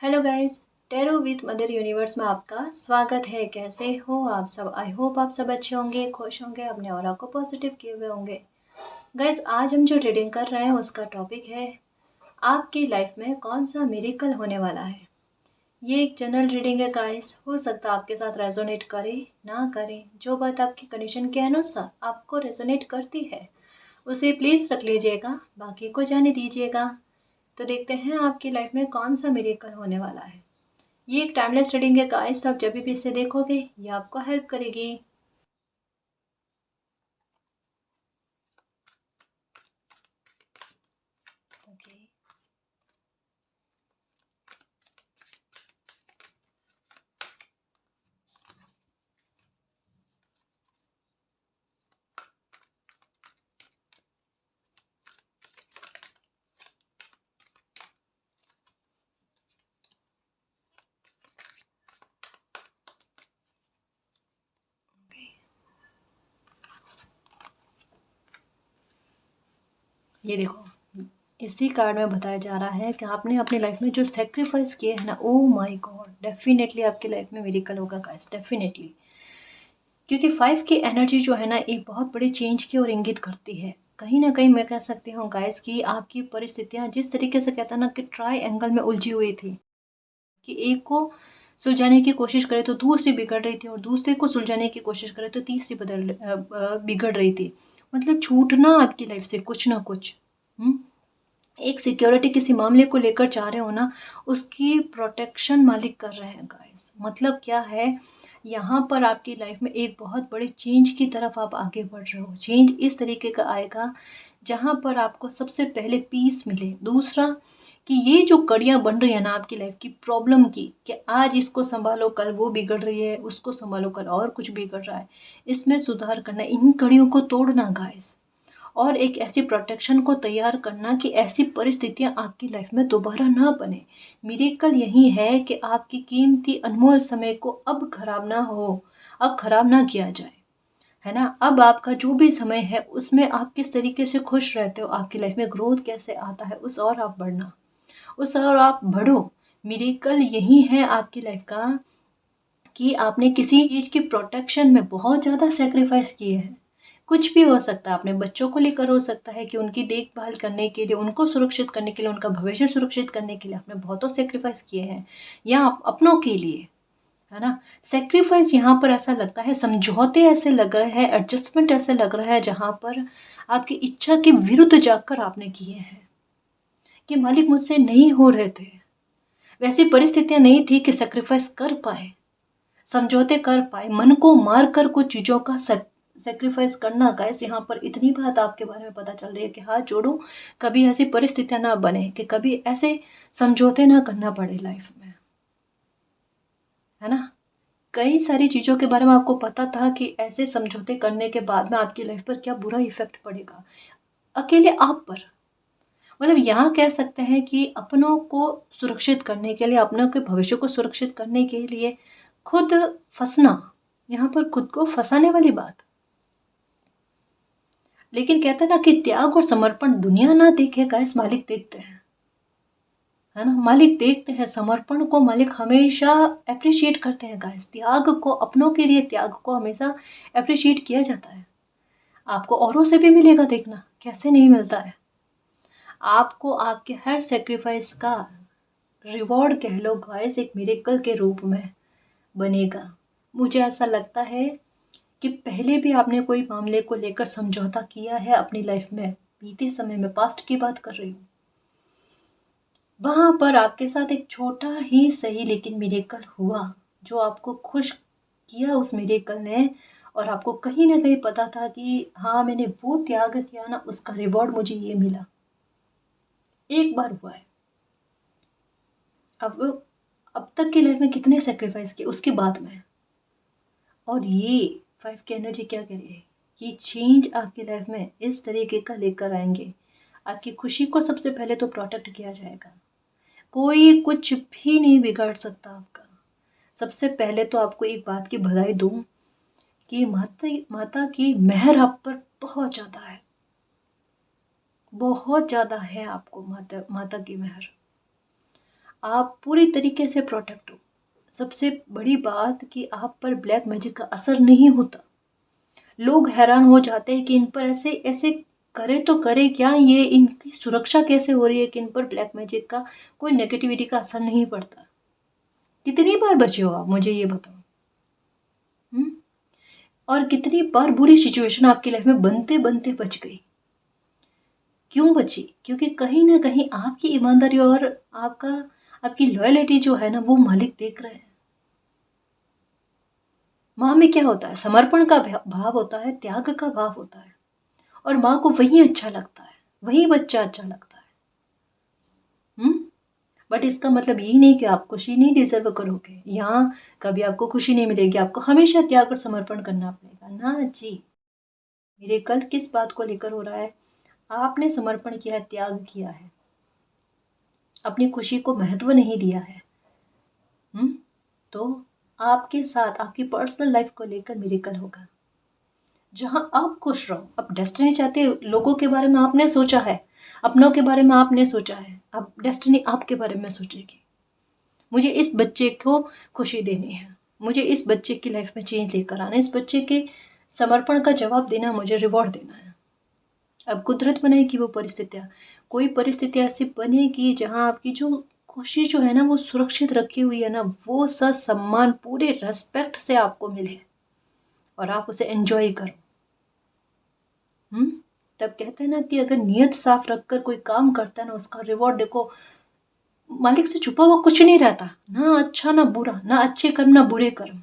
Hello guys. Tarot with mother universe में आपका स्वागत है। कैसे हो आप सब? आई होप आप सब अच्छे होंगे, खुश होंगे, अपने ऑरा को पॉजिटिव किए हुए होंगे। गाइस, आज हम जो रीडिंग कर रहे हैं उसका टॉपिक है आपकी लाइफ में कौन सा मिरेकल होने वाला है। ये एक जनरल रीडिंग है गाइस। हो सकता है आपके साथ रेजोनेट करे ना करे। जो बात आपकी कंडीशन के अनुसार आपको रेजोनेट करती है उसे प्लीज़ रख लीजिएगा, बाकी को जाने दीजिएगा। तो देखते हैं आपकी लाइफ में कौन सा मिरेकल होने वाला है। ये एक टाइमलेस रीडिंग है गाइस, आप जब भी इसे देखोगे ये आपको हेल्प करेगी। ओके। ये देखो, इसी कार्ड में बताया जा रहा है कि आपने अपनी लाइफ में जो सेक्रीफाइस किए हैं ना, ओ माय गॉड, डेफिनेटली आपकी लाइफ में मिरेकल होगा गाइस, डेफिनेटली। क्योंकि 5 की एनर्जी जो है ना एक बहुत बड़े चेंज की ओर इंगित करती है। कहीं ना कहीं मैं कह सकती हूँ गाइस कि आपकी परिस्थितियाँ जिस तरीके से कहता ना कि ट्राई एंगल में उलझी हुई थी, कि एक को सुलझाने की कोशिश करे तो दूसरी बिगड़ रही थी, और दूसरे को सुलझाने की कोशिश करे तो तीसरी बिगड़ रही थी। मतलब छूटना आपकी लाइफ से कुछ ना कुछ। हम्म। एक सिक्योरिटी किसी मामले को लेकर चाह रहे हो ना, उसकी प्रोटेक्शन मालिक कर रहे हैं गाइस। मतलब क्या है, यहाँ पर आपकी लाइफ में एक बहुत बड़े चेंज की तरफ आप आगे बढ़ रहे हो। चेंज इस तरीके का आएगा जहाँ पर आपको सबसे पहले पीस मिले। दूसरा, कि ये जो कड़ियाँ बन रही है ना आपकी लाइफ की प्रॉब्लम की, कि आज इसको संभालो कल वो बिगड़ रही है, उसको संभालो कल और कुछ बिगड़ रहा है, इसमें सुधार करना, इन कड़ियों को तोड़ना गाइस। और एक ऐसी प्रोटेक्शन को तैयार करना कि ऐसी परिस्थितियां आपकी लाइफ में दोबारा ना बने। मिरेकल यही है कि आपकी कीमती अनमोल समय को अब खराब ना हो, अब खराब ना किया जाए, है ना। अब आपका जो भी समय है उसमें आप किस तरीके से खुश रहते हो, आपकी लाइफ में ग्रोथ कैसे आता है, उस और आप बढ़ना, उस और आप बढ़ो। मिरेकल यही है आपकी लाइफ का कि आपने किसी चीज़ की प्रोटेक्शन में बहुत ज़्यादा सेक्रीफाइस किए हैं। कुछ भी हो सकता है, अपने बच्चों को लेकर हो सकता है कि उनकी देखभाल करने के लिए, उनको सुरक्षित करने के लिए, उनका भविष्य सुरक्षित करने के लिए आपने बहुतों सेक्रीफाइस किए हैं, या अपनों के लिए, है ना। सेक्रीफाइस यहाँ पर ऐसा लगता है, समझौते ऐसे लग रहे हैं, एडजस्टमेंट ऐसे लग रहा है जहाँ पर आपकी इच्छा के विरुद्ध जाकर आपने किए हैं, कि मालिक मुझसे नहीं हो रहे थे, वैसी परिस्थितियाँ नहीं थी कि सेक्रीफाइस कर पाए, समझौते कर पाए, मन को मार कर कुछ चीज़ों का सेक्रीफाइस करना। गाइस, यहाँ पर इतनी बात आपके बारे में पता चल रही है कि हाथ जोड़ो, कभी ऐसी परिस्थितियां ना बने, कि कभी ऐसे समझौते ना करना पड़े लाइफ में, है ना। कई सारी चीज़ों के बारे में आपको पता था कि ऐसे समझौते करने के बाद में आपकी लाइफ पर क्या बुरा इफेक्ट पड़ेगा, अकेले आप पर। मतलब यहाँ कह सकते हैं कि अपनों को सुरक्षित करने के लिए, अपनों के भविष्य को सुरक्षित करने के लिए खुद फंसना, यहाँ पर खुद को फंसाने वाली बात। लेकिन कहते हैं ना कि त्याग और समर्पण दुनिया ना देखे गाइस, मालिक देखते हैं, है ना। मालिक देखते हैं, समर्पण को मालिक हमेशा अप्रिशिएट करते हैं गाइस। त्याग को, अपनों के लिए त्याग को हमेशा अप्रिशिएट किया जाता है। आपको औरों से भी मिलेगा, देखना कैसे नहीं मिलता है। आपको आपके हर सेक्रीफाइस का रिवॉर्ड कह लो गाइस, एक मिरेकल के रूप में बनेगा। मुझे ऐसा लगता है कि पहले भी आपने कोई मामले को लेकर समझौता किया है अपनी लाइफ में, बीते समय में, पास्ट की बात कर रही हूँ। वहां पर आपके साथ एक छोटा ही सही लेकिन मिरेकल हुआ, जो आपको खुश किया उस मिरेकल ने। और आपको कहीं ना कहीं पता था कि हाँ, मैंने वो त्याग किया ना, उसका रिवॉर्ड मुझे ये मिला। एक बार हुआ है। अब अब तक की लाइफ में कितने सेक्रीफाइस किए उसकी बात में। और ये 5 की एनर्जी क्या कह रही है, ये चेंज आपकी लाइफ में इस तरीके का लेकर आएंगे। आपकी खुशी को सबसे पहले तो प्रोटेक्ट किया जाएगा, कोई कुछ भी नहीं बिगाड़ सकता आपका। सबसे पहले तो आपको एक बात की बधाई दूं कि माता माता की मेहर आप पर बहुत ज़्यादा है, बहुत ज़्यादा है आपको माता माता की मेहर। आप पूरी तरीके से प्रोटेक्ट हो। सबसे बड़ी बात कि आप पर ब्लैक मैजिक का असर नहीं होता। लोग हैरान हो जाते हैं कि इन पर ऐसे ऐसे करे तो करे क्या, ये इनकी सुरक्षा कैसे हो रही है कि इन पर ब्लैक मैजिक का कोई नेगेटिविटी का असर नहीं पड़ता। कितनी बार बचे हो आप, मुझे ये बताओ। और कितनी बार बुरी सिचुएशन आपकी लाइफ में बनते बनते बच गई। क्यों बची? क्योंकि कहीं ना कहीं आपकी ईमानदारी और आपकी लॉयल्टी जो है ना, वो मालिक देख रहे हैं। माँ में क्या होता है? समर्पण का भाव होता है, त्याग का भाव होता है, और माँ को वही अच्छा लगता है, वही बच्चा अच्छा लगता है। बट इसका मतलब यही नहीं कि आप खुशी नहीं डिजर्व करोगे। यहाँ कभी आपको खुशी नहीं मिलेगी, आपको हमेशा त्याग और समर्पण करना पड़ेगा ना जी। मेरे कल किस बात को लेकर हो रहा है? आपने समर्पण किया है, त्याग किया है, अपनी खुशी को महत्व नहीं दिया है। तो आपके साथ आपकी पर्सनल लाइफ को लेकर मिरेकल होगा। जहां आप खुश रहो। अब डेस्टिनी चाहते लोगों के बारे में आपने सोचा है, अपनों के बारे में आपने सोचा है, अब डेस्टिनी आपके बारे में सोचेगी। मुझे इस बच्चे को खुशी देनी है, मुझे इस बच्चे की लाइफ में चेंज लेकर आना, इस बच्चे के समर्पण का जवाब देना, मुझे रिवॉर्ड देना है। अब कुदरत बनाएगी वो परिस्थितियाँ। कोई परिस्थिति ऐसी बनेगी जहाँ आपकी जो खुशी जो है ना, वो सुरक्षित रखी हुई है ना, वो सम्मान पूरे रेस्पेक्ट से आपको मिले और आप उसे एंजॉय करो। तब कहते हैं ना कि अगर नीयत साफ रखकर कोई काम करता है ना, उसका रिवॉर्ड देखो, मालिक से छुपा हुआ कुछ नहीं रहता, ना अच्छा ना बुरा, ना अच्छे कर्म ना बुरे कर्म।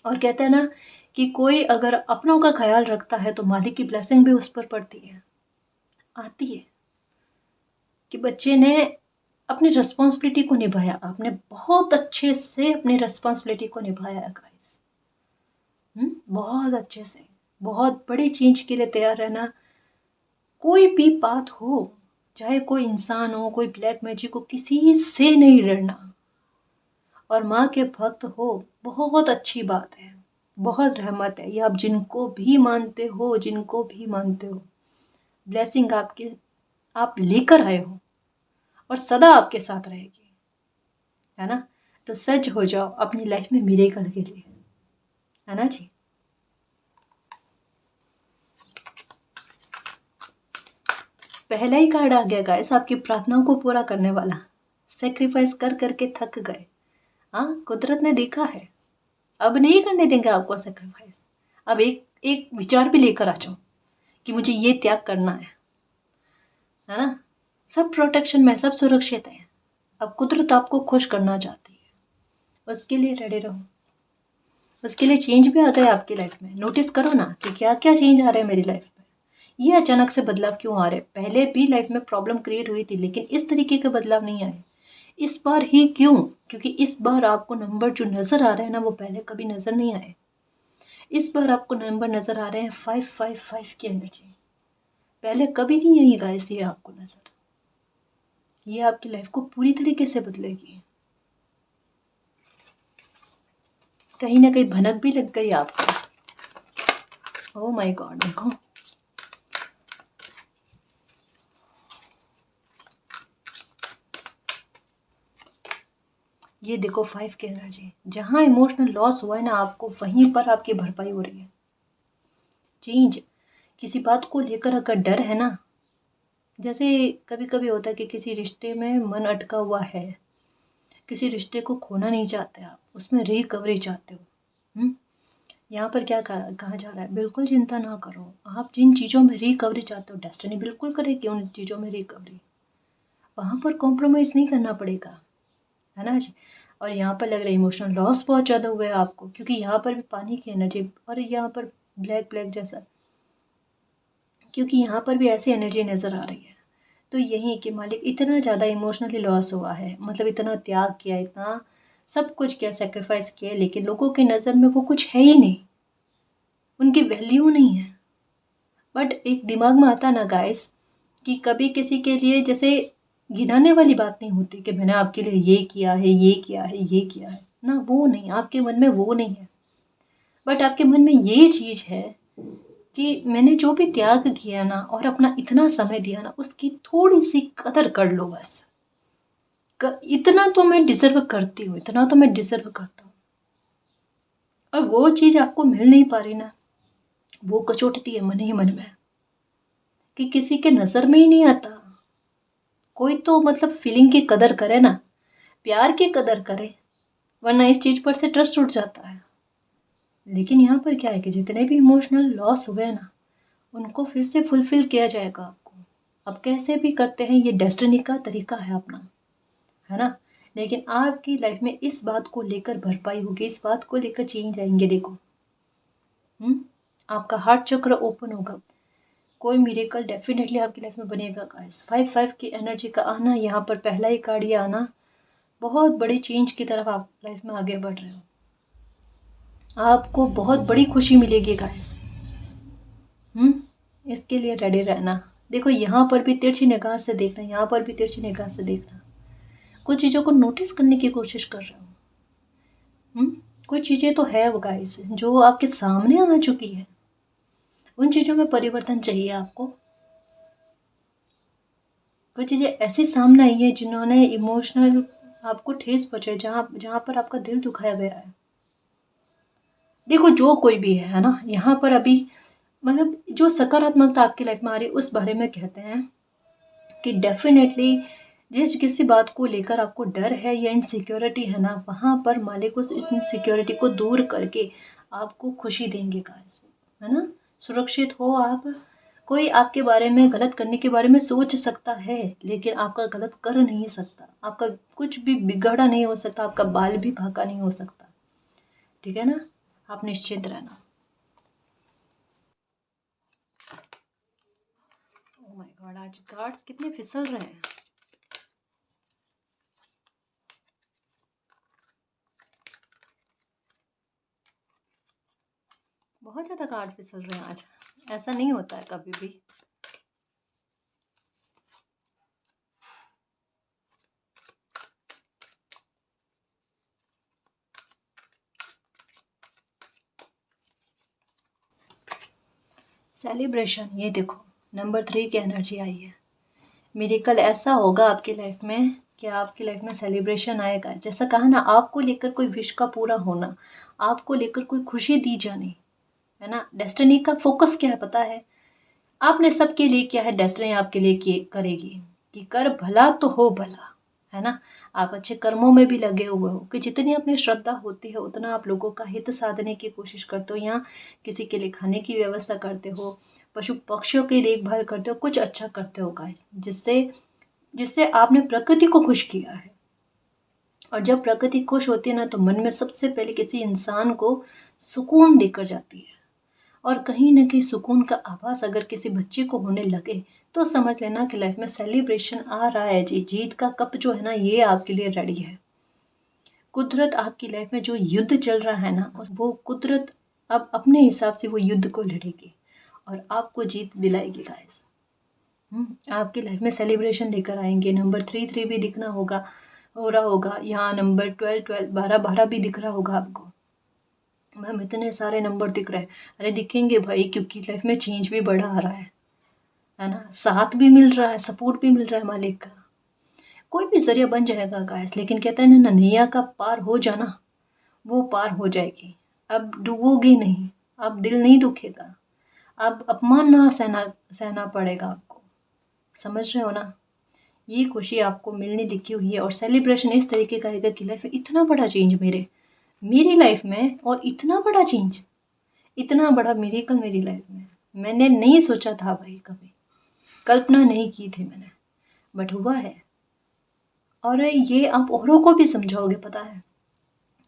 और कहते हैं ना कि कोई अगर अपनों का ख्याल रखता है तो मालिक की ब्लेसिंग भी उस पर पड़ती है, आती है। कि बच्चे ने अपनी रिस्पॉन्सिबिलिटी को निभाया, आपने बहुत अच्छे से अपनी रिस्पॉन्सिबिलिटी को निभाया है गाइस। बहुत अच्छे से, बहुत बड़ी चीज के लिए तैयार रहना। कोई भी बात हो, चाहे कोई इंसान हो, कोई ब्लैक मैजिक हो, किसी से नहीं डरना। और माँ के भक्त हो, बहुत अच्छी बात है, बहुत रहमत है ये। आप जिनको भी मानते हो, जिनको भी मानते हो, ब्लेसिंग आपके आप लेकर आए हो और सदा आपके साथ रहेगी, है ना। तो सच हो जाओ अपनी लाइफ में मिरेकल के लिए, है ना जी। पहला ही कार्ड आ गया गाइस, आपकी प्रार्थनाओं को पूरा करने वाला। सेक्रीफाइस कर करके थक गए। हाँ, कुदरत ने देखा है, अब नहीं करने देंगे आपको सेक्रीफाइस। अब एक एक विचार भी लेकर आ जाओ कि मुझे ये त्याग करना है ना। सब प्रोटेक्शन में, सब सुरक्षित है। अब कुदरत आपको खुश करना चाहती है, उसके लिए रेडी रहो। उसके लिए चेंज भी आ गया आपकी लाइफ में। नोटिस करो ना कि क्या क्या चेंज आ रहे हैं मेरी लाइफ में, ये अचानक से बदलाव क्यों आ रहे हैं। पहले भी लाइफ में प्रॉब्लम क्रिएट हुई थी, लेकिन इस तरीके के बदलाव नहीं आए। इस बार ही क्यों? क्योंकि इस बार आपको नंबर जो नज़र आ रहे हैं ना, वो पहले कभी नज़र नहीं आए। इस बार आपको नंबर नज़र आ रहे हैं 555 की एनर्जी, पहले कभी नहीं आई गाइस ये आपको नज़र। ये आपकी लाइफ को पूरी तरीके से बदलेगी। कहीं ना कहीं भनक भी लग गई आपको। ओह माय गॉड, देखो ये देखो 5 की एनर्जी। जहाँ इमोशनल लॉस हुआ है ना आपको, वहीं पर आपकी भरपाई हो रही है। चेंज, किसी बात को लेकर अगर डर है ना, जैसे कभी कभी होता है कि किसी रिश्ते में मन अटका हुआ है, किसी रिश्ते को खोना नहीं चाहते आप, उसमें रिकवरी चाहते हो। यहाँ पर क्या कहा जा रहा है? बिल्कुल चिंता ना करो, आप जिन चीज़ों में रिकवरी चाहते हो, डेस्टिनी बिल्कुल करेगी उन चीज़ों में रिकवरी। वहाँ पर कॉम्प्रोमाइज़ नहीं करना पड़ेगा, है ना जी। और यहाँ पर लग रहा है इमोशनल लॉस बहुत ज़्यादा हुआ है आपको, क्योंकि यहाँ पर भी पानी की एनर्जी और यहाँ पर ब्लैक ब्लैक जैसा, क्योंकि यहाँ पर भी ऐसी एनर्जी नज़र आ रही है। तो यही कि मालिक इतना ज़्यादा इमोशनली लॉस हुआ है, मतलब इतना त्याग किया, इतना सब कुछ किया, सेक्रीफाइस किया, लेकिन लोगों की नज़र में वो कुछ है ही नहीं, उनकी वैल्यू नहीं है। बट एक दिमाग में आता ना गाइस कि कभी किसी के लिए जैसे गिनाने वाली बात नहीं होती कि मैंने आपके लिए ये किया है, ये किया है, ये किया है ना, वो नहीं, आपके मन में वो नहीं है। बट आपके मन में ये चीज़ है कि मैंने जो भी त्याग किया ना और अपना इतना समय दिया ना, उसकी थोड़ी सी कदर कर लो बस। इतना तो मैं डिज़र्व करती हूँ, इतना तो मैं डिज़र्व करता हूँ, और वो चीज़ आपको मिल नहीं पा रही ना, वो कचोटती है मन ही मन में कि किसी के नज़र में ही नहीं आता। कोई तो मतलब फीलिंग की कदर करे ना, प्यार की कदर करे, वरना इस चीज़ पर से ट्रस्ट उठ जाता है। लेकिन यहाँ पर क्या है कि जितने भी इमोशनल लॉस हुए ना, उनको फिर से फुलफ़िल किया जाएगा आपको। अब कैसे भी करते हैं, ये डेस्टिनी का तरीका है अपना, है ना? लेकिन आपकी लाइफ में इस बात को लेकर भरपाई होगी, इस बात को लेकर चेंज आएँगे देखो। आपका हार्ट चक्र ओपन होगा, कोई मिरेकल डेफिनेटली आपकी लाइफ में बनेगा गाइस। 5-5 की एनर्जी का आना, यहाँ पर पहला ही कार्ड ये आना, बहुत बड़ी चेंज की तरफ आप लाइफ में आगे बढ़ रहे हो। आपको बहुत बड़ी खुशी मिलेगी गाइस। इसके लिए रेडी रहना। देखो यहाँ पर भी तिरछी निगाह से देखना, यहाँ पर भी तिरछी निगाह से देखना। कुछ चीज़ों को नोटिस करने की कोशिश कर रहे हो। कुछ चीज़ें तो है वो गाइस जो आपके सामने आ चुकी है, उन चीज़ों में परिवर्तन चाहिए आपको। कुछ चीज़ें ऐसी सामने आई है जिन्होंने इमोशनल आपको ठेस पहुँचाई, जहाँ पर आपका दिल दुखाया गया है। देखो जो कोई भी है ना, यहाँ पर अभी मतलब जो सकारात्मकता आपकी लाइफ में आ रही है उस बारे में कहते हैं कि डेफिनेटली जिस किसी बात को लेकर आपको डर है या इनसिक्योरिटी है ना, वहाँ पर मालिक उस इनसिक्योरिटी को दूर करके आपको खुशी देंगे गाइस, है ना? सुरक्षित हो आप। कोई आपके बारे में गलत करने के बारे में सोच सकता है, लेकिन आपका गलत कर नहीं सकता, आपका कुछ भी बिगड़ा नहीं हो सकता, आपका बाल भी भागा नहीं हो सकता। ठीक है ना? आप निश्चिंत रहना। ओह माय गॉड, आज कार्ड्स कितने फिसल रहे हैं। बहुत ज़्यादा कार्ड फिसल रहे हैं आज, ऐसा नहीं होता है कभी भी। सेलिब्रेशन, ये देखो नंबर 3 की एनर्जी आई है। मिरेकल ऐसा होगा आपकी लाइफ में कि आपकी लाइफ में सेलिब्रेशन आएगा। जैसा कहा ना, आपको लेकर कोई विश का पूरा होना, आपको लेकर कोई खुशी दी जानी, है ना? डेस्टिनी का फोकस क्या है पता है? आपने सबके लिए किया है, डेस्टिनी आपके लिए करेगी कि कर भला तो हो भला, है ना? आप अच्छे कर्मों में भी लगे हुए हो कि जितनी अपनी श्रद्धा होती है उतना आप लोगों का हित साधने की कोशिश करते हो, या किसी के लिए खाने की व्यवस्था करते हो, पशु पक्षियों की देखभाल करते हो, कुछ अच्छा करते हो गाइस, जिससे जिससे आपने प्रकृति को खुश किया है। और जब प्रकृति खुश होती है ना, तो मन में सबसे पहले किसी इंसान को सुकून देकर जाती है। और कहीं न कहीं सुकून का आभास अगर किसी बच्चे को होने लगे, तो समझ लेना कि लाइफ में सेलिब्रेशन आ रहा है जी। जीत का कप जो है ना, ये आपके लिए रेडी है। कुदरत आपकी लाइफ में जो युद्ध चल रहा है ना, वो कुदरत अब अपने हिसाब से वो युद्ध को लड़ेगी और आपको जीत दिलाएगी गाइस। आपकी लाइफ में सेलिब्रेशन लेकर आएंगे। नंबर 3 भी दिखना होगा, हो रहा होगा। यहाँ नंबर 12 12 भी दिख रहा होगा आपको। मैम इतने सारे नंबर दिख रहे हैं। अरे दिखेंगे भाई, क्योंकि लाइफ में चेंज भी बड़ा आ रहा है ना? साथ भी मिल रहा है, सपोर्ट भी मिल रहा है मालिक का। कोई भी जरिया बन जाएगा गाइस, लेकिन कहते हैं ना, नैया का पार हो जाना, वो पार हो जाएगी। अब डूबोगे नहीं, अब दिल नहीं दुखेगा, अब अपमान ना सहना सहना पड़ेगा आपको। समझ रहे हो ना? ये खुशी आपको मिलने लिखी हुई है। और सेलिब्रेशन इस तरीके का है कि लाइफ में इतना बड़ा चेंज मेरी लाइफ में, और इतना बड़ा चेंज, इतना बड़ा मिरेकल मेरी लाइफ में मैंने नहीं सोचा था भाई, कभी कल्पना नहीं की थी मैंने, बट हुआ है। और ये आप औरों को भी समझाओगे, पता है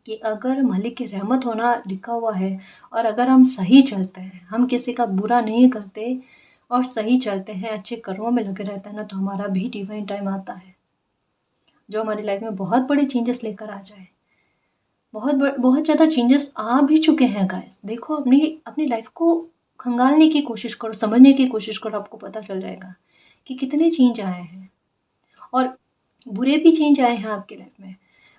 कि अगर मालिक की रहमत होना लिखा हुआ है, और अगर हम सही चलते हैं, हम किसी का बुरा नहीं करते और सही चलते हैं, अच्छे कर्मों में लगे रहते हैं ना, तो हमारा भी डिवाइन टाइम आता है जो हमारी लाइफ में बहुत बड़े चेंजेस लेकर आ जाए। बहुत ज़्यादा चेंजेस आ भी चुके हैं गाइस। देखो अपनी अपनी लाइफ को खंगालने की कोशिश करो, समझने की कोशिश करो, आपको पता चल जाएगा कि कितने चेंज आए हैं। और बुरे भी चेंज आए हैं आपकी लाइफ में,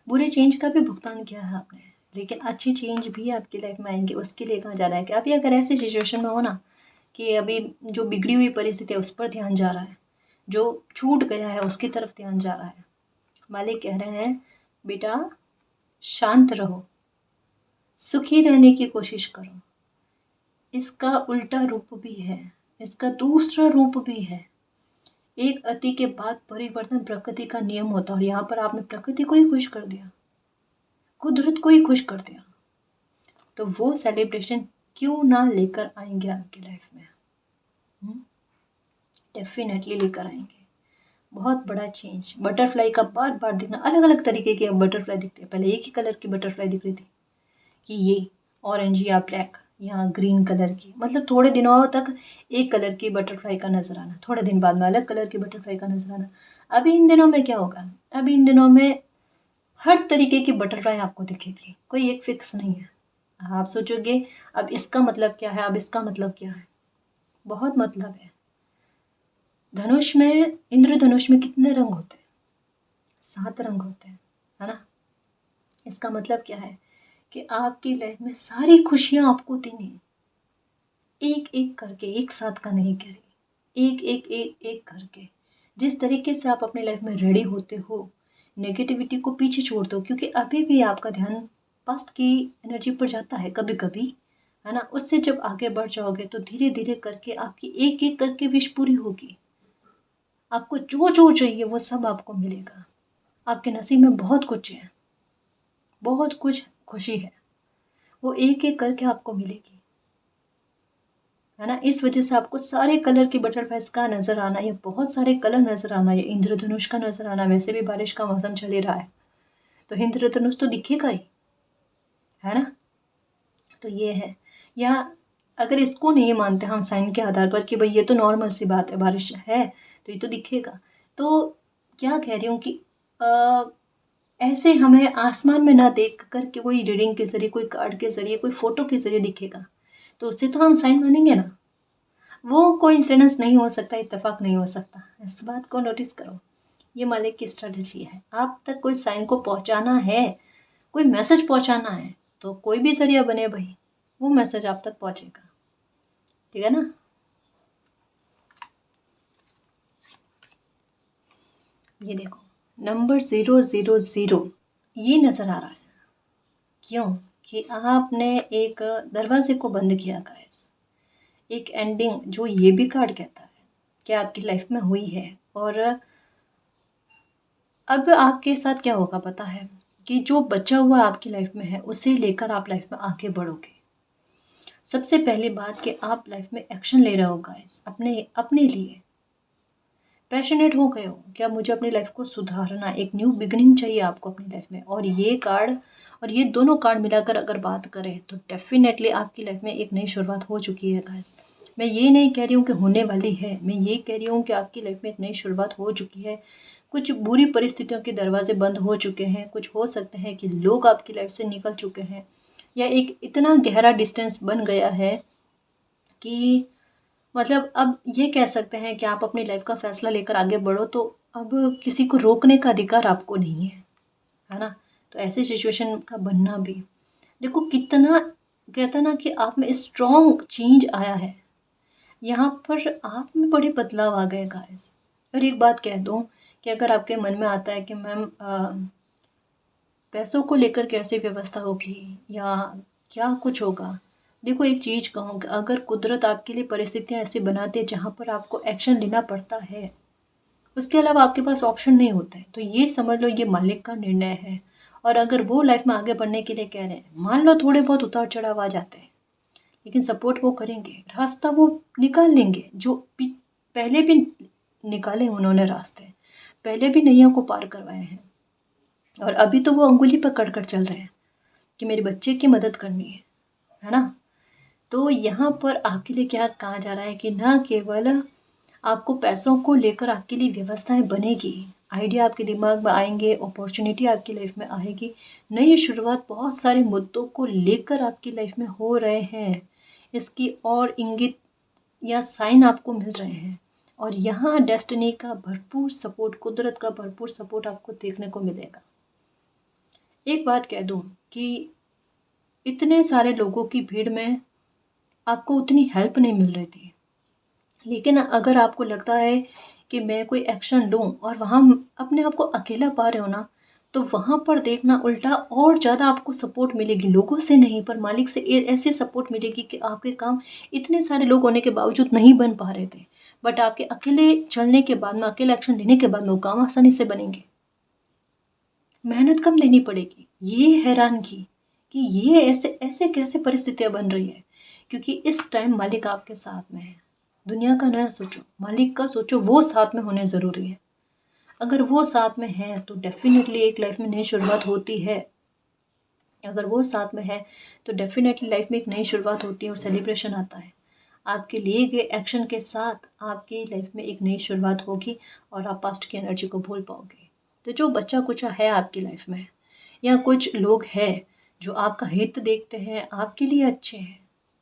बुरे चेंज का भी भुगतान किया है आपने, लेकिन अच्छी चेंज भी आपकी लाइफ में आएंगे। उसके लिए कहा जा रहा है कि अभी अगर ऐसी सिचुएशन में हो ना, कि अभी जो बिगड़ी हुई परिस्थिति है उस पर ध्यान जा रहा है, जो छूट गया है उसकी तरफ ध्यान जा रहा है, मालिक कह रहे हैं बेटा शांत रहो, सुखी रहने की कोशिश करो। इसका उल्टा रूप भी है, इसका दूसरा रूप भी है। एक अति के बाद परिवर्तन प्रकृति का नियम होता है और यहाँ पर आपने प्रकृति को ही खुश कर दिया, कुदरत को ही खुश कर दिया। तो वो सेलिब्रेशन क्यों ना लेकर आएंगे आपकी लाइफ में? डेफिनेटली लेकर आएंगे बहुत बड़ा चेंज। बटरफ्लाई का बार बार दिखना, अलग अलग तरीके की बटरफ्लाई दिखती है। पहले एक ही कलर की बटरफ्लाई दिख रही थी कि ये ऑरेंज या ब्लैक या ग्रीन कलर की, मतलब थोड़े दिनों तक एक कलर की बटरफ्लाई का नजर आना, थोड़े दिन बाद में अलग कलर की बटरफ्लाई का नजर आना। अभी इन दिनों में क्या होगा? अभी इन दिनों में हर तरीके की बटरफ्लाई आपको दिखेगी, कोई एक फिक्स नहीं है। आप सोचोगे अब इसका मतलब क्या है, अब इसका मतलब क्या है, बहुत मतलब है। धनुष में, इंद्रधनुष में कितने रंग होते हैं? 7 रंग होते हैं, है ना। इसका मतलब क्या है कि आपकी लाइफ में सारी खुशियां आपको देनी है, एक एक करके, एक साथ का नहीं कह रही, एक एक एक एक करके। जिस तरीके से आप अपनी लाइफ में रेडी होते हो, नेगेटिविटी को पीछे छोड़ दो, क्योंकि अभी भी आपका ध्यान पास्ट की एनर्जी पर जाता है कभी कभी, है ना। उससे जब आगे बढ़ जाओगे तो धीरे धीरे करके आपकी एक एक करके विश पूरी होगी। आपको जो जो चाहिए वो सब आपको मिलेगा। आपके नसीब में बहुत कुछ है, बहुत कुछ खुशी है, वो एक एक करके आपको मिलेगी, है ना। इस वजह से आपको सारे कलर की बटरफ्लाइज का नज़र आना, या बहुत सारे कलर नज़र आना, या इंद्रधनुष का नज़र आना। वैसे भी बारिश का मौसम चल ही रहा है तो इंद्रधनुष तो दिखेगा ही, है ना। तो ये है। या अगर इसको नहीं मानते हम साइन के आधार पर कि भाई ये तो नॉर्मल सी बात है, बारिश है तो ये तो दिखेगा, तो क्या कह रही हूँ कि ऐसे हमें आसमान में ना देख कर के कोई रीडिंग के जरिए, कोई कार्ड के जरिए, कोई फोटो के जरिए दिखेगा, तो उससे तो हम साइन मानेंगे ना। वो कोई इंसिडेंस नहीं हो सकता, इत्तेफाक नहीं हो सकता। इस बात को नोटिस करो, ये मालिक की स्ट्रेटजी है। आप तक कोई साइन को पहुंचाना है, कोई मैसेज पहुंचाना है, तो कोई भी जरिया बने भाई, वो मैसेज आप तक पहुंचेगा, ठीक है ना। ये देखो नंबर 000 ये नज़र आ रहा है, क्यों कि आपने एक दरवाजे को बंद किया गाइस। एक एंडिंग जो ये भी कार्ड कहता है कि आपकी लाइफ में हुई है, और अब आपके साथ क्या होगा पता है कि जो बचा हुआ आपकी लाइफ में है उसे लेकर आप लाइफ में आगे बढ़ोगे। सबसे पहली बात कि आप लाइफ में एक्शन ले रहे हो गाइस, अपने अपने लिए पैशनेट हो गए हो क्या, मुझे अपनी लाइफ को सुधारना, एक न्यू बिगनिंग चाहिए आपको अपनी लाइफ में। और ये कार्ड और ये दोनों कार्ड मिलाकर अगर बात करें तो डेफिनेटली आपकी लाइफ में एक नई शुरुआत हो चुकी है गाइस। मैं ये नहीं कह रही हूँ कि होने वाली है, मैं ये कह रही हूँ कि आपकी लाइफ में एक नई शुरुआत हो चुकी है। कुछ बुरी परिस्थितियों के दरवाजे बंद हो चुके हैं, कुछ हो सकते हैं कि लोग आपकी लाइफ से निकल चुके हैं, या एक इतना गहरा डिस्टेंस बन गया है कि मतलब अब ये कह सकते हैं कि आप अपनी लाइफ का फैसला लेकर आगे बढ़ो तो अब किसी को रोकने का अधिकार आपको नहीं है ना। तो ऐसी सिचुएशन का बनना भी, देखो कितना कहता ना कि आप में स्ट्रॉन्ग चेंज आया है, यहाँ पर आप में बड़े बदलाव आ गए गाइस। और एक बात कह दूँ कि अगर आपके मन में आता है कि मैम पैसों को लेकर कैसे व्यवस्था होगी या क्या कुछ होगा, देखो एक चीज़ कहूँ कि अगर कुदरत आपके लिए परिस्थितियाँ ऐसी बनाती है जहाँ पर आपको एक्शन लेना पड़ता है, उसके अलावा आपके पास ऑप्शन नहीं होता है, तो ये समझ लो ये मालिक का निर्णय है। और अगर वो लाइफ में आगे बढ़ने के लिए कह रहे हैं, मान लो थोड़े बहुत उतार चढ़ाव आ जाते हैं, लेकिन सपोर्ट वो करेंगे, रास्ता वो निकाल लेंगे, जो पहले भी निकाले उन्होंने रास्ते, पहले भी नैया को पार करवाए हैं, और अभी तो वो अंगुली पकड़ कर चल रहे हैं कि मेरे बच्चे की मदद करनी है ना। तो यहाँ पर आपके लिए क्या कहा जा रहा है कि ना केवल आपको पैसों को लेकर आपके लिए व्यवस्थाएं बनेगी, आइडिया आपके दिमाग में आएंगे, अपॉर्चुनिटी आपकी लाइफ में आएगी, नई शुरुआत बहुत सारे मुद्दों को लेकर आपकी लाइफ में हो रहे हैं, इसकी और इंगित या साइन आपको मिल रहे हैं। और यहाँ डेस्टिनी का भरपूर सपोर्ट, कुदरत का भरपूर सपोर्ट आपको देखने को मिलेगा। एक बात कह दूँ कि इतने सारे लोगों की भीड़ में आपको उतनी हेल्प नहीं मिल रही थी, लेकिन अगर आपको लगता है कि मैं कोई एक्शन लूँ और वहाँ अपने आप को अकेला पा रहे हो ना, तो वहाँ पर देखना उल्टा और ज़्यादा आपको सपोर्ट मिलेगी, लोगों से नहीं पर मालिक से ऐसी सपोर्ट मिलेगी कि आपके काम इतने सारे लोग होने के बावजूद नहीं बन पा रहे थे, बट आपके अकेले चलने के बाद में, अकेले एक्शन लेने के बाद में वो काम आसानी से बनेंगे। मेहनत कम देनी पड़ेगी। ये हैरानगी कि ये ऐसे ऐसे कैसे परिस्थितियाँ बन रही है, क्योंकि इस टाइम मालिक आपके साथ में है। दुनिया का ना सोचो, मालिक का सोचो, वो साथ में होने ज़रूरी है। अगर वो साथ में है तो डेफ़िनेटली एक लाइफ में नई शुरुआत होती है। अगर वो साथ में है तो डेफ़िनेटली लाइफ में एक नई शुरुआत होती है और सेलिब्रेशन आता है। आपके लिए गए एक्शन के साथ आपकी लाइफ में एक नई शुरुआत होगी और आप पास्ट की एनर्जी को भूल पाओगे। तो जो बचा-कुचा है आपकी लाइफ में, या कुछ लोग हैं जो आपका हित देखते हैं, आपके लिए अच्छे हैं,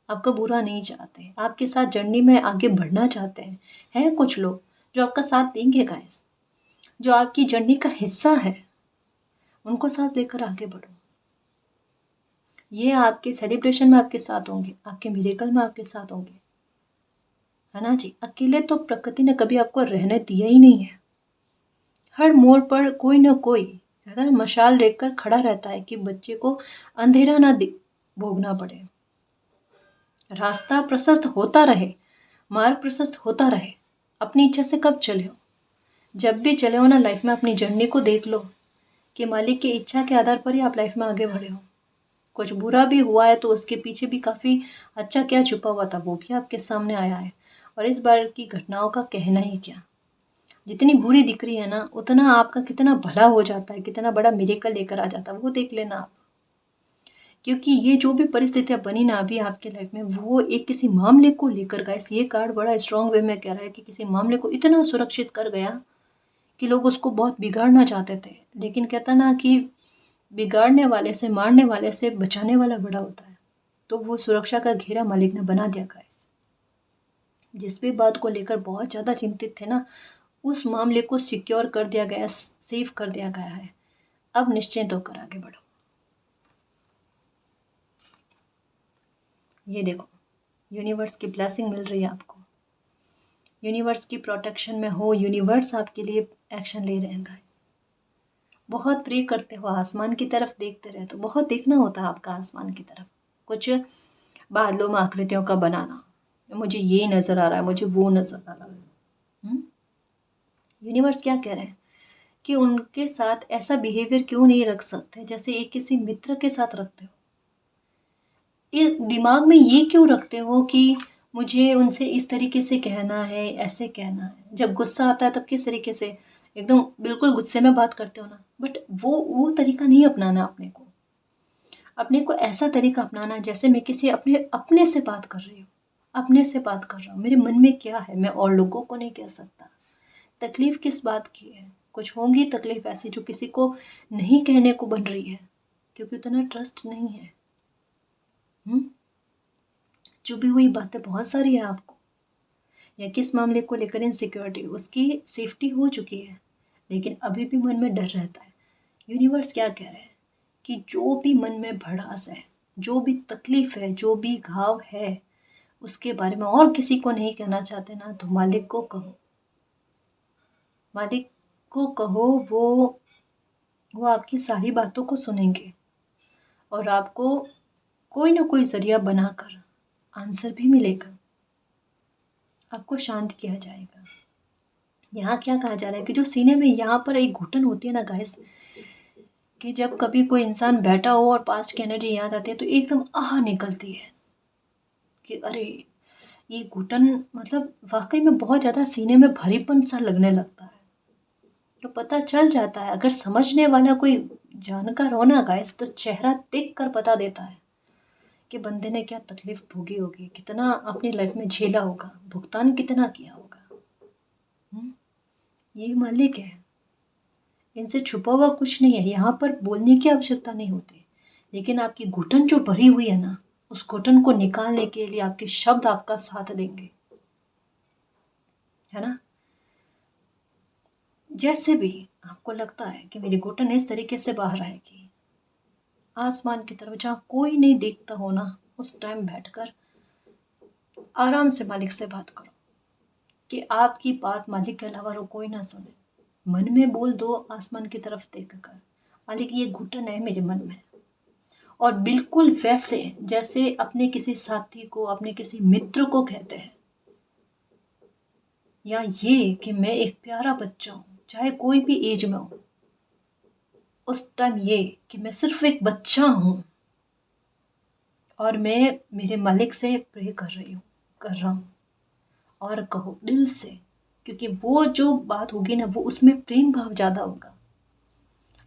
आपका बुरा नहीं चाहते, आपके साथ जर्नी में आगे बढ़ना चाहते हैं। हैं कुछ लोग जो आपका साथ देंगे गाइस, जो आपकी जर्नी का हिस्सा है, उनको साथ लेकर आगे बढ़ो। ये आपके सेलिब्रेशन में आपके साथ होंगे, आपके मिरेकल में आपके साथ होंगे, है ना जी। अकेले तो प्रकृति ने कभी आपको रहने दिया ही नहीं है। हर मोड़ पर कोई ना कोई कहता है मशाल लेकर खड़ा रहता है कि बच्चे को अंधेरा ना भोगना पड़े, रास्ता प्रशस्त होता रहे, मार्ग प्रशस्त होता रहे। अपनी इच्छा से कब चले हो, जब भी चले हो ना लाइफ में अपनी जर्नी को देख लो कि मालिक की इच्छा के आधार पर ही आप लाइफ में आगे बढ़े हो। कुछ बुरा भी हुआ है तो उसके पीछे भी काफ़ी अच्छा क्या छुपा हुआ था वो भी आपके सामने आया है। और इस बार की घटनाओं का कहना ही क्या, जितनी बुरी दिख रही है ना उतना आपका कितना भला हो जाता है, कितना बड़ा मिरेकल लेकर आ जाता है, वो देख लेना आप। क्योंकि ये जो भी परिस्थितियाँ बनी ना अभी आपके लाइफ में, वो एक किसी मामले को लेकर गाइस, ये कार्ड बड़ा स्ट्रॉन्ग वे में कह रहा है कि किसी मामले को इतना सुरक्षित कर गया कि लोग उसको बहुत बिगाड़ना चाहते थे, लेकिन कहता ना कि बिगाड़ने वाले से, मारने वाले से बचाने वाला बड़ा होता है। तो वो सुरक्षा का घेरा मालिक ने बना दिया गाइस। जिस भी बात को लेकर बहुत ज़्यादा चिंतित थे ना, उस मामले को सिक्योर कर दिया गया, सेफ कर दिया गया है। अब निश्चिंत होकर आगे बढ़ो। ये देखो, यूनिवर्स की ब्लेसिंग मिल रही है आपको, यूनिवर्स की प्रोटेक्शन में हो, यूनिवर्स आपके लिए एक्शन ले रहे हैं गाइस। बहुत प्रे करते हो, आसमान की तरफ देखते रहते हो, बहुत देखना होता है आपका आसमान की तरफ, कुछ बादलों में आकृतियों का बनाना, मुझे ये नज़र आ रहा है, मुझे वो नज़र आ रहा है। यूनिवर्स क्या कह रहे हैं कि उनके साथ ऐसा बिहेवियर क्यों नहीं रख सकते जैसे एक किसी मित्र के साथ रखते हो। ये दिमाग में ये क्यों रखते हो कि मुझे उनसे इस तरीके से कहना है, ऐसे कहना है। जब गुस्सा आता है तब किस तरीके से एकदम बिल्कुल गुस्से में बात करते हो ना, बट वो तरीका नहीं अपनाना। अपने को ऐसा तरीका अपनाना जैसे मैं किसी अपने अपने से बात कर रही हूँ, अपने से बात कर रहा हूँ, मेरे मन में क्या है, मैं और लोगों को नहीं कह सकता। तकलीफ़ किस बात की है, कुछ होंगी तकलीफ़ ऐसी जो किसी को नहीं कहने को बन रही है, क्योंकि उतना ट्रस्ट नहीं है। चुभी हुई बातें बहुत सारी है आपको, या किस मामले को लेकर इनसिक्योरिटी, उसकी सेफ्टी हो चुकी है लेकिन अभी भी मन में डर रहता है। यूनिवर्स क्या कह रहे हैं कि जो भी मन में भड़ास है, जो भी तकलीफ़ है, जो भी घाव है, उसके बारे में और किसी को नहीं कहना चाहते ना, तो मालिक को कहो। मालिक को कहो, वो आपकी सारी बातों को सुनेंगे और आपको कोई ना कोई ज़रिया बनाकर आंसर भी मिलेगा, आपको शांत किया जाएगा। यहाँ क्या कहा जा रहा है कि जो सीने में यहाँ पर एक घुटन होती है ना गाइस, कि जब कभी कोई इंसान बैठा हो और पास्ट की एनर्जी याद आती है तो एकदम आह निकलती है कि अरे ये घुटन, मतलब वाकई में बहुत ज़्यादा सीने में भारीपन सा लगने लगता है। तो पता चल जाता है, अगर समझने वाला कोई जानकार हो ना गाइस, तो चेहरा देख कर बता देता है कि बंदे ने क्या तकलीफ भोगी होगी, कितना अपनी लाइफ में झेला होगा, भुगतान कितना किया होगा। ये मालिक है, इनसे छुपा हुआ कुछ नहीं है, यहाँ पर बोलने की आवश्यकता नहीं होती, लेकिन आपकी घुटन जो भरी हुई है ना, उस घुटन को निकालने के लिए आपके शब्द आपका साथ देंगे, है ना। जैसे भी आपको लगता है कि मेरी घुटन इस तरीके से बाहर आएगी, आसमान की तरफ जहाँ कोई नहीं देखता हो ना, उस टाइम बैठकर आराम से मालिक से बात करो। कि आपकी बात मालिक के अलावा और कोई ना सुने। मन में बोल दो आसमान की तरफ देख कर, मालिक ये घुटन है मेरे मन में। और बिल्कुल वैसे जैसे अपने किसी साथी को, अपने किसी मित्र को कहते हैं, या ये कि मैं एक प्यारा बच्चा हूँ, चाहे कोई भी एज में हो, उस टाइम ये कि मैं सिर्फ एक बच्चा हूँ और मैं मेरे मालिक से प्रे कर रहा हूँ। और कहो दिल से, क्योंकि वो जो बात होगी ना वो उसमें प्रेम भाव ज़्यादा होगा,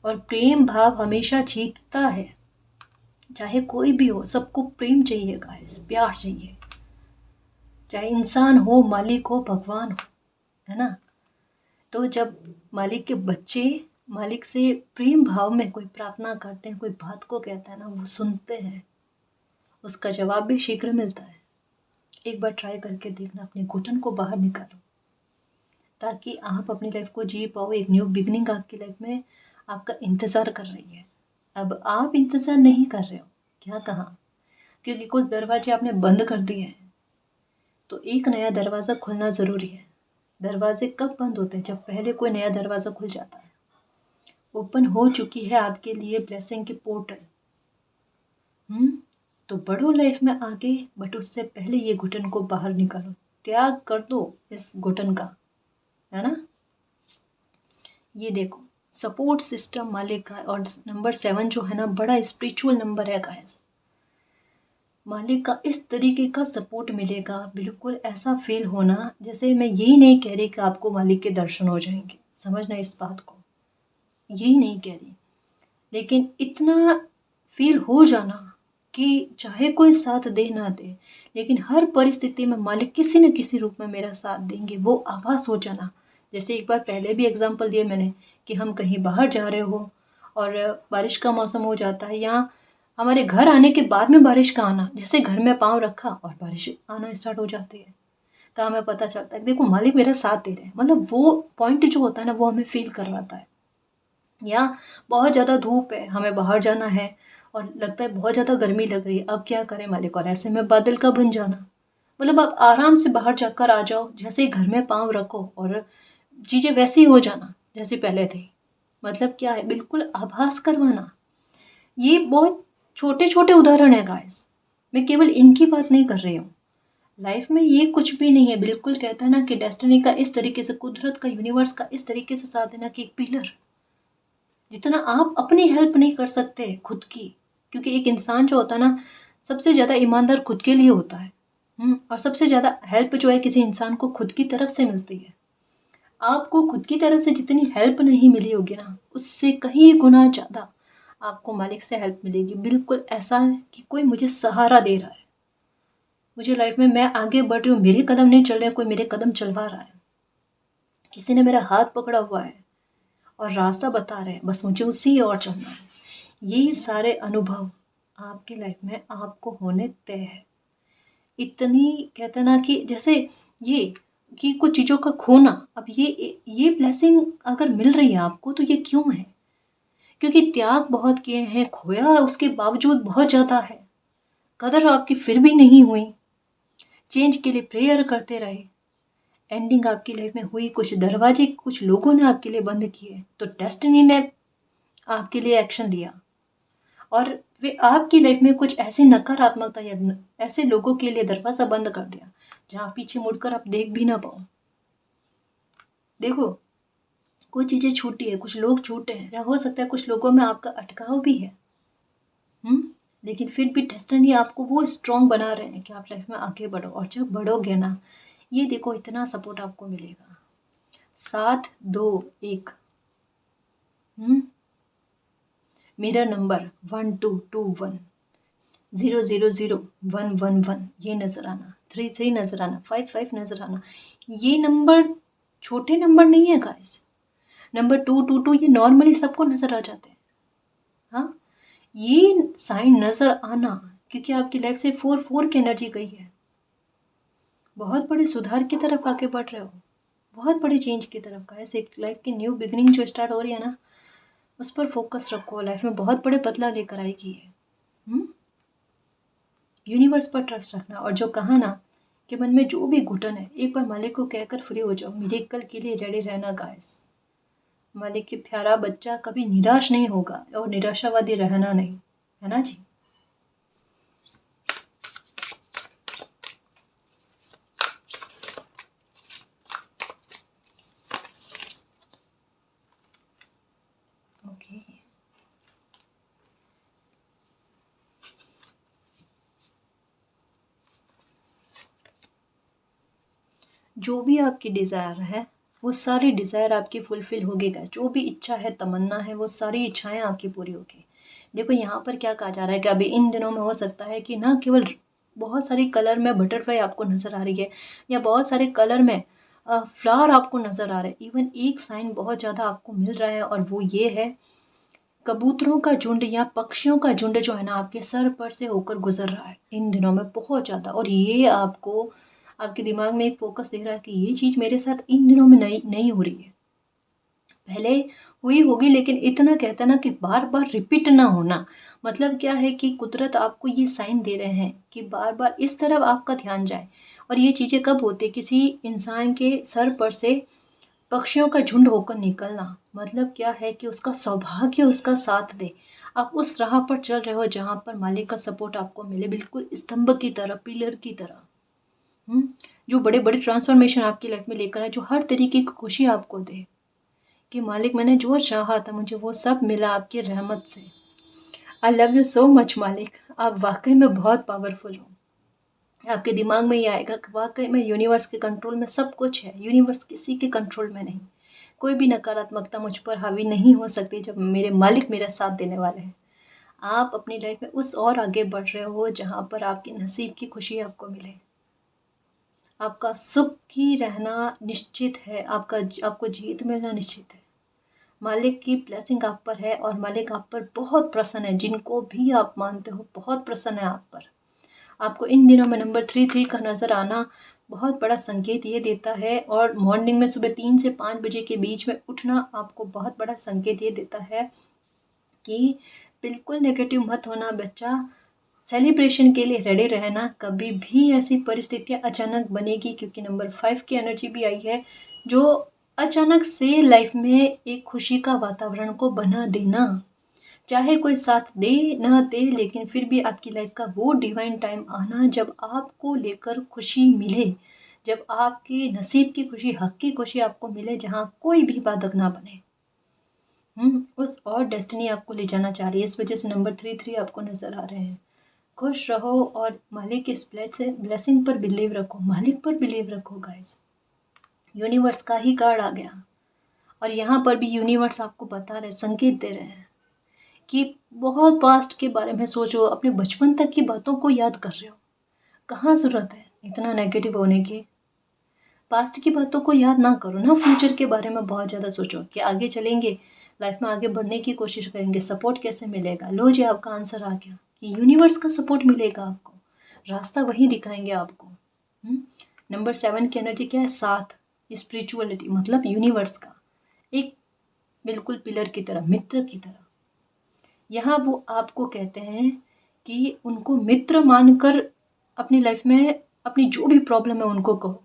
और प्रेम भाव हमेशा जीतता है। चाहे कोई भी हो, सबको प्रेम चाहिए गाइस, प्यार चाहिए, चाहे इंसान हो, मालिक हो, भगवान हो, है ना। तो जब मालिक के बच्चे मालिक से प्रेम भाव में कोई प्रार्थना करते हैं, कोई बात को कहता है ना, वो सुनते हैं, उसका जवाब भी शीघ्र मिलता है। एक बार ट्राई करके देखना, अपने घुटन को बाहर निकालो, ताकि आप अपनी लाइफ को जी पाओ। एक न्यू बिगनिंग आपकी लाइफ में आपका इंतज़ार कर रही है। अब आप इंतज़ार नहीं कर रहे हो, क्या कहा, क्योंकि कुछ दरवाजे आपने बंद कर दिए हैं, तो एक नया दरवाज़ा खुलना ज़रूरी है। दरवाजे कब बंद होते हैं? जब पहले कोई नया दरवाज़ा खुल जाता है। ओपन हो चुकी है आपके लिए ब्लेसिंग की पोर्टल। तो बढ़ो लाइफ में आगे, बट उससे पहले ये घुटन को बाहर निकालो, त्याग कर दो इस घुटन का, है ना। ये देखो, सपोर्ट सिस्टम मालिक का, और नंबर 7 जो है ना, बड़ा स्पिरिचुअल नंबर है गाइस। मालिक का इस तरीके का सपोर्ट मिलेगा, बिल्कुल ऐसा फील होना जैसे, मैं यही नहीं कह रही कि आपको मालिक के दर्शन हो जाएंगे, समझना इस बात को, यही नहीं कह रही, लेकिन इतना फील हो जाना कि चाहे कोई साथ दे ना दे, लेकिन हर परिस्थिति में मालिक किसी न किसी रूप में मेरा साथ देंगे, वो आभास हो जाना। जैसे एक बार पहले भी एग्जांपल दिए मैंने कि हम कहीं बाहर जा रहे हो और बारिश का मौसम हो जाता है, या हमारे घर आने के बाद में बारिश का आना, जैसे घर में पाँव रखा और बारिश आना स्टार्ट हो जाती है, तो हमें पता चलता है देखो मालिक मेरा साथ दे रहे हैं। मतलब वो पॉइंट जो होता है ना, वो हमें फील करवाता है। या बहुत ज़्यादा धूप है, हमें बाहर जाना है और लगता है बहुत ज़्यादा गर्मी लग रही है, अब क्या करें मालिक, और ऐसे में बादल का बन जाना। मतलब आप आराम से बाहर जाकर आ जाओ, जैसे ही घर में पाँव रखो और चीज़ें वैसी हो जाना जैसे पहले थी। मतलब क्या है, बिल्कुल आभास करवाना। ये बहुत छोटे छोटे उदाहरण है गाइस, मैं केवल इनकी बात नहीं कर रही हूँ। लाइफ में ये कुछ भी नहीं है, बिल्कुल कहता है ना कि डेस्टिनी का इस तरीके से, कुदरत का, यूनिवर्स का इस तरीके से साथ देना कि एक पिलर, जितना आप अपनी हेल्प नहीं कर सकते खुद की, क्योंकि एक इंसान जो होता है ना, सबसे ज़्यादा ईमानदार खुद के लिए होता है। और सबसे ज़्यादा हेल्प जो है किसी इंसान को खुद की तरफ से मिलती है। आपको खुद की तरफ से जितनी हेल्प नहीं मिली होगी ना, उससे कहीं गुना ज़्यादा आपको मालिक से हेल्प मिलेगी। बिल्कुल ऐसा है कि कोई मुझे सहारा दे रहा है, मुझे लाइफ में, मैं आगे बढ़ रही हूँ, मेरे कदम नहीं चल रहे, कोई मेरे कदम चलवा रहा है, किसी ने मेरा हाथ पकड़ा हुआ है और रास्ता बता रहे हैं, बस मुझे उसी और चलना है। ये सारे अनुभव आपकी लाइफ में आपको होने तय है। इतनी कहते हैं ना कि जैसे ये कि कुछ चीज़ों का खोना, अब ये ब्लेसिंग अगर मिल रही है आपको, तो ये क्यों है? क्योंकि त्याग बहुत किए हैं, खोया उसके बावजूद बहुत ज़्यादा है, कदर आपकी फिर भी नहीं हुई, चेंज के लिए प्रेयर करते रहे, एंडिंग आपकी लाइफ में हुई, कुछ दरवाजे कुछ लोगों ने आपके लिए बंद किए, तो डेस्टिनी ने आपके लिए एक्शन लिया, और वे आपकी लाइफ में कुछ ऐसी नकारात्मकता या ऐसे लोगों के लिए दरवाज़ा बंद कर दिया जहाँ पीछे मुड़कर आप देख भी ना पाओ। देखो, कुछ चीज़ें छूटी है, कुछ लोग छूटे हैं, या हो सकता है कुछ लोगों में आपका अटकाव भी है। लेकिन फिर भी डेस्टिनी आपको वो स्ट्रॉन्ग बना रहे हैं कि आप लाइफ में आगे बढ़ो, और जब बढ़ोगे ना, ये देखो इतना सपोर्ट आपको मिलेगा। 721 मेरा नंबर 1221 000 111, ये नज़र आना, 33 नज़र आना, 55 नज़र आना। ये नंबर छोटे नंबर नहीं है गाइस। नंबर 222 ये नॉर्मली सबको नज़र आ जाते हैं। हाँ, ये साइन नज़र आना क्योंकि आपकी लाइफ से 4 की एनर्जी गई है। बहुत बड़े सुधार की तरफ आगे बढ़ रहे हो, बहुत बड़ी चेंज की तरफ गाइस। एक लाइफ की न्यू बिगनिंग जो स्टार्ट हो रही है ना, उस पर फोकस रखो, लाइफ में बहुत बड़े बदलाव लेकर आएगी है। यूनिवर्स पर ट्रस्ट रखना, और जो कहा ना कि मन में जो भी घुटन है एक बार मालिक को कहकर फ्री हो जाओ। मिरेकल के लिए रेडी रहना गाइस। मालिक की प्यारा बच्चा कभी निराश नहीं होगा और निराशावादी रहना नहीं, है ना जी। ओके, जो भी आपकी डिज़ायर है वो सारी डिज़ायर आपकी फुलफ़िल होगी गाइस। जो भी इच्छा है, तमन्ना है, वो सारी इच्छाएं आपकी पूरी होगी। देखो यहाँ पर क्या कहा जा रहा है कि अभी इन दिनों में हो सकता है कि ना केवल बहुत सारी कलर में बटरफ्लाई आपको नज़र आ रही है या बहुत सारे कलर में फ्लावर आपको नज़र आ रहे हैं। इवन एक साइन बहुत ज़्यादा आपको मिल रहा है और वो ये है, कबूतरों का झुंड या पक्षियों का झुंड जो है ना आपके सर पर से होकर गुजर रहा है इन दिनों में बहुत ज़्यादा। और ये आपको आपके दिमाग में एक फोकस दे रहा है कि ये चीज़ मेरे साथ इन दिनों में नहीं नहीं हो रही है, पहले हुई होगी लेकिन इतना कहता ना कि बार बार रिपीट ना होना। मतलब क्या है कि कुदरत आपको ये साइन दे रहे हैं कि बार बार इस तरफ आपका ध्यान जाए। और ये चीज़ें कब होती है, किसी इंसान के सर पर से पक्षियों का झुंड होकर निकलना। मतलब क्या है कि उसका सौभाग्य उसका साथ दे, आप उस राह पर चल रहे हो जहाँ पर मालिक का सपोर्ट आपको मिले, बिल्कुल स्तंभ की तरह, पिलर की तरह। जो बड़े बड़े ट्रांसफॉर्मेशन आपकी लाइफ में लेकर आए, जो हर तरीके की खुशी आपको दे कि मालिक मैंने जो चाहा था मुझे वो सब मिला आपकी रहमत से। I love you so much मालिक, आप वाकई में बहुत पावरफुल हो। आपके दिमाग में ये आएगा कि वाकई में यूनिवर्स के कंट्रोल में सब कुछ है, यूनिवर्स किसी के कंट्रोल में नहीं। कोई भी नकारात्मकता मुझ पर हावी नहीं हो सकती जब मेरे मालिक मेरा साथ देने वाले हैं। आप अपनी लाइफ में उस और आगे बढ़ रहे हो जहाँ पर आपके नसीब की खुशी आपको मिले। आपका सुखी रहना निश्चित है, आपको जीत मिलना निश्चित है। मालिक की ब्लेसिंग आप पर है और मालिक आप पर बहुत प्रसन्न है। जिनको भी आप मानते हो बहुत प्रसन्न है आप पर। आपको इन दिनों में नंबर 3 का नज़र आना बहुत बड़ा संकेत ये देता है। और मॉर्निंग में सुबह 3 से 5 बजे के बीच में उठना आपको बहुत बड़ा संकेत ये देता है कि बिल्कुल नेगेटिव मत होना बच्चा। सेलिब्रेशन के लिए रेडी रहना। कभी भी ऐसी परिस्थितियाँ अचानक बनेगी क्योंकि नंबर 5 की एनर्जी भी आई है जो अचानक से लाइफ में एक खुशी का वातावरण को बना देना। चाहे कोई साथ दे ना दे लेकिन फिर भी आपकी लाइफ का वो डिवाइन टाइम आना जब आपको लेकर खुशी मिले, जब आपके नसीब की खुशी, हक की खुशी आपको मिले, जहाँ कोई भी बाधक ना बने। उस और डेस्टिनी आपको ले जाना चाह रही है। इस वजह से नंबर 3 आपको नज़र आ रहे हैं। खुश रहो और मालिक के इस ब्लेसिंग पर बिलीव रखो, मालिक पर बिलीव रखो गाइस। यूनिवर्स का ही कार्ड आ गया और यहाँ पर भी यूनिवर्स आपको बता रहे, संकेत दे रहे हैं कि बहुत पास्ट के बारे में सोचो, अपने बचपन तक की बातों को याद कर रहे हो। कहाँ ज़रूरत है इतना नेगेटिव होने की। पास्ट की बातों को याद ना करो ना, फ्यूचर के बारे में बहुत ज़्यादा सोचो कि आगे चलेंगे, लाइफ में आगे बढ़ने की कोशिश करेंगे, सपोर्ट कैसे मिलेगा। लो जी आपका आंसर आ गया कि यूनिवर्स का सपोर्ट मिलेगा आपको, रास्ता वही दिखाएंगे आपको। नंबर 7 की एनर्जी क्या है? साथ, स्पिरिचुअलिटी, मतलब यूनिवर्स का एक बिल्कुल पिलर की तरह, मित्र की तरह। यहाँ वो आपको कहते हैं कि उनको मित्र मानकर अपनी लाइफ में अपनी जो भी प्रॉब्लम है उनको कहो,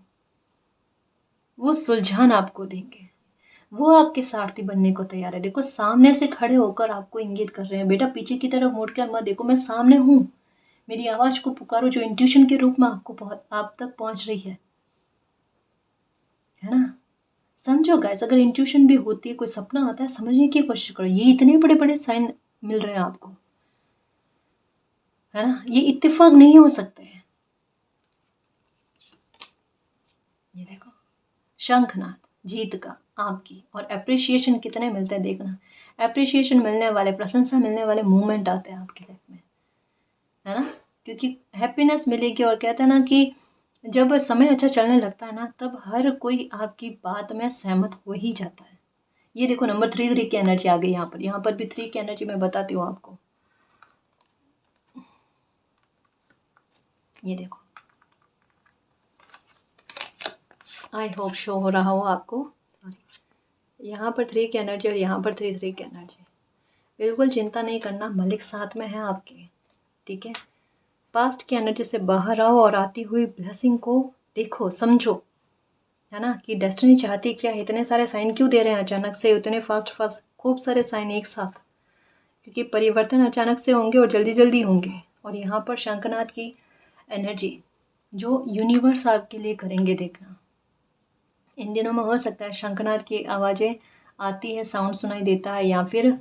वो सुलझान आपको देंगे। वो आपके सारथी बनने को तैयार है। देखो सामने से खड़े होकर आपको इंगित कर रहे हैं, बेटा पीछे की तरफ मुड़ कर मत देखो, मैं सामने हूँ, मेरी आवाज़ को पुकारो, जो इंट्यूशन के रूप में आप तक पहुँच रही है ना। समझो गाइस, अगर इंट्यूशन भी होती है, कोई सपना आता है, समझने की कोशिश करो। ये इतने बड़े बड़े साइन मिल रहे हैं आपको, है ना, ये इत्तेफाक नहीं हो सकते हैं। ये देखो शंखनाद, जीत का आपकी, और अप्रिशिएशन कितने मिलते हैं देखना। अप्रिशिएशन मिलने वाले, प्रशंसा मिलने वाले मूवमेंट आते हैं आपकी लाइफ में, है ना, क्योंकि हैप्पीनेस मिलेगी। और कहते हैं ना कि जब समय अच्छा चलने लगता है ना, तब हर कोई आपकी बात में सहमत हो ही जाता है। ये देखो नंबर 3 की एनर्जी आ गई यहाँ पर भी 3 की एनर्जी मैं बताती हूँ आपको। ये देखो, आई होप शो हो रहा हो आपको, सॉरी। यहाँ पर 3 की एनर्जी और यहाँ पर 3 की एनर्जी। बिल्कुल चिंता नहीं करना, मलिक साथ में है आपके, ठीक है। पास्ट की एनर्जी से बाहर आओ और आती हुई ब्लेसिंग को देखो, समझो, है ना, कि डेस्टिनी चाहती क्या है। इतने सारे साइन क्यों दे रहे हैं अचानक से, इतने फास्ट फास्ट खूब सारे साइन एक साथ, क्योंकि परिवर्तन अचानक से होंगे और जल्दी जल्दी होंगे। और यहाँ पर शंखनाद की एनर्जी जो यूनिवर्स आपके लिए करेंगे, देखना इन दिनों में हो सकता है शंखनाद की आवाज़ें आती है, साउंड सुनाई देता है, या फिर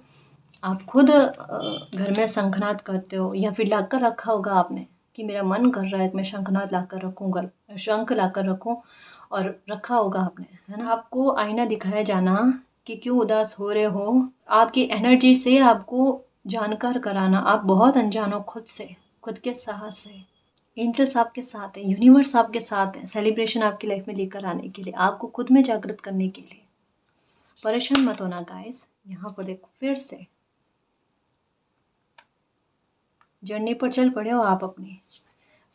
आप खुद घर में शंखनाद करते हो, या फिर लाकर रखा होगा आपने कि मेरा मन कर रहा है कि मैं शंखनाद लाकर रखूँ, घर शंख लाकर रखूँ, और रखा होगा आपने, है ना। आपको आईना दिखाया जाना कि क्यों उदास हो रहे हो, आपकी एनर्जी से आपको जानकार कराना, आप बहुत अनजान हो खुद से, खुद के साहस से। एंजल्स आपके साथ है, यूनिवर्स आपके साथ है, सेलिब्रेशन आपकी लाइफ में लेकर आने के लिए, आपको खुद में जागृत करने के लिए। परेशान मत होना गाइस, यहाँ पर देखो फिर से जर्नी पर चल पड़े हो आप अपनी,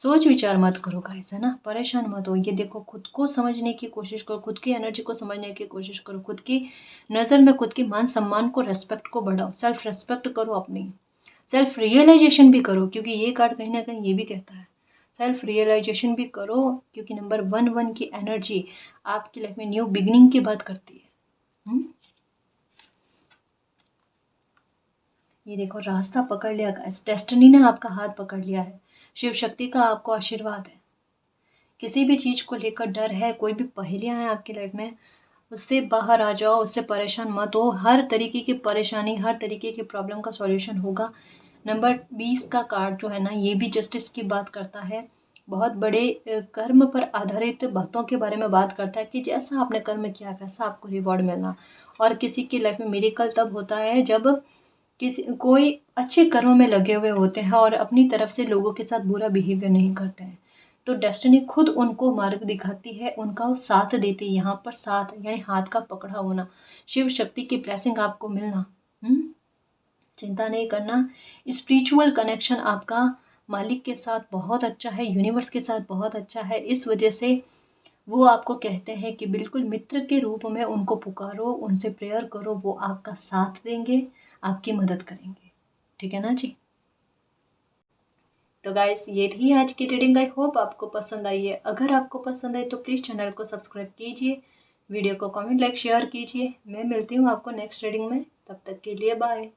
सोच विचार मत करो गाइस, है ना, परेशान मत हो। ये देखो, खुद को समझने की कोशिश करो, खुद की एनर्जी को समझने की कोशिश करो, खुद की नज़र में खुद की मान सम्मान को, रेस्पेक्ट को बढ़ाओ, सेल्फ रेस्पेक्ट करो अपनी, सेल्फ रियलाइजेशन भी करो, क्योंकि ये कार्ड कहीं ना कहीं ये भी कहता है सेल्फ रियलाइजेशन भी करो, क्योंकि नंबर 1 की एनर्जी आपकी लाइफ में न्यू बिगिनिंग की बात करती है। ये देखो, रास्ता पकड़ लिया गाइस, डेस्टिनी ने आपका हाथ पकड़ लिया है, शिव शक्ति का आपको आशीर्वाद है। किसी भी चीज़ को लेकर डर है, कोई भी पहेलियां हैं आपकी लाइफ में, उससे बाहर आ जाओ, उससे परेशान मत हो। हर तरीके की परेशानी, हर तरीके की प्रॉब्लम का सॉल्यूशन होगा। नंबर 20 का कार्ड जो है ना, ये भी जस्टिस की बात करता है, बहुत बड़े कर्म पर आधारित बातों के बारे में बात करता है कि जैसा आपने कर्म किया वैसा आपको रिवॉर्ड मिलना। और किसी की लाइफ में मिरेकल तब होता है जब किसी कोई अच्छे कर्मों में लगे हुए होते हैं और अपनी तरफ से लोगों के साथ बुरा बिहेवियर नहीं करते हैं, तो डेस्टिनी खुद उनको मार्ग दिखाती है, उनका वो साथ देती है। यहाँ पर साथ यानी हाथ का पकड़ा होना, शिव शक्ति की ब्लेसिंग आपको मिलना। चिंता नहीं करना, स्पिरिचुअल कनेक्शन आपका मालिक के साथ बहुत अच्छा है, यूनिवर्स के साथ बहुत अच्छा है। इस वजह से वो आपको कहते हैं कि बिल्कुल मित्र के रूप में उनको पुकारो, उनसे प्रेयर करो, वो आपका साथ देंगे, आपकी मदद करेंगे। ठीक है ना जी। तो गाइस, ये थी आज की रीडिंग। आई होप आपको पसंद आई है। अगर आपको पसंद आई तो प्लीज़ चैनल को सब्सक्राइब कीजिए, वीडियो को कमेंट लाइक शेयर कीजिए। मैं मिलती हूँ आपको नेक्स्ट रीडिंग में, तब तक के लिए बाय।